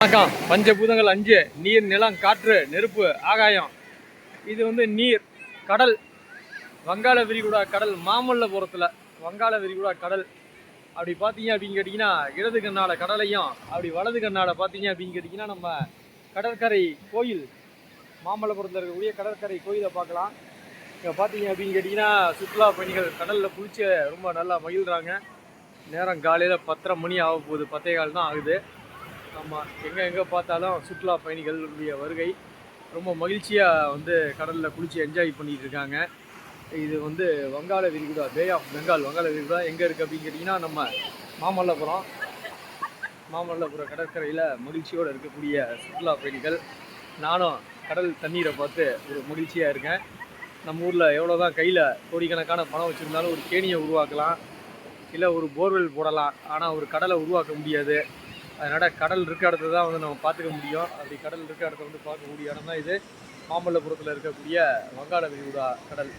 வணக்கம். பஞ்சபூதங்கள் 5: நீர், நிலம், காற்று, நெருப்பு, ஆகாயம். இது வந்து நீர், கடல், வங்காள விரிகுடா கடல், மாமல்லபுரத்தில் வங்காள விரிகுடா கடல். அப்படி பார்த்தீங்க அப்படின்னு கேட்டிங்கன்னா இடது கண்ணால் கடலையும், அப்படி வலது கண்ணால் பார்த்தீங்க அப்படின்னு கேட்டிங்கன்னா நம்ம கடற்கரை கோயில், மாமல்லபுரத்தில் இருக்கக்கூடிய கடற்கரை கோயிலை பார்க்கலாம். இங்கே பார்த்தீங்க அப்படின்னு கேட்டிங்கன்னா சுற்றுலா பயணிகள் கடலில் குளிச்சு ரொம்ப நல்லா மகிழ்கிறாங்க. நேரம் காலையில் 10:30 மணி ஆக போகுது, 10:15 தான் ஆகுது. ஆமாம், எங்கே பார்த்தாலும் சுற்றுலா பயணிகளுடைய வருகை. ரொம்ப மகிழ்ச்சியாக வந்து கடலில் குளித்து என்ஜாய் பண்ணிகிட்டு இருக்காங்க. இது வந்து வங்காள விரிகுடா, பே ஆஃப் பெங்கால் வங்காள விரிகுடா எங்கே இருக்குது அப்படின்னு கேட்டிங்கன்னா நம்ம மாமல்லபுரம் கடற்கரையில் மகிழ்ச்சியோடு இருக்கக்கூடிய சுற்றுலா பயணிகள். நானும் கடல் தண்ணீரை பார்த்து ஒரு மகிழ்ச்சியாக இருக்கேன். நம்ம ஊரில் எவ்வளோ தான் கையில் கோடிக்கணக்கான பணம் வச்சுருந்தாலும் ஒரு கேணியை உருவாக்கலாம், இல்லை ஒரு போர்வெல் போடலாம், ஆனால் ஒரு கடலை உருவாக்க முடியாது. அதனால் கடல் இருக்க இடத்த தான் வந்து நம்ம பார்த்துக்க முடியும். அப்படி கடல் இருக்க இடத்த வந்து பார்க்கக்கூடிய இடம் தான் இது, மாமல்லபுரத்தில் இருக்கக்கூடிய வங்காள விரிகுடா கடல்.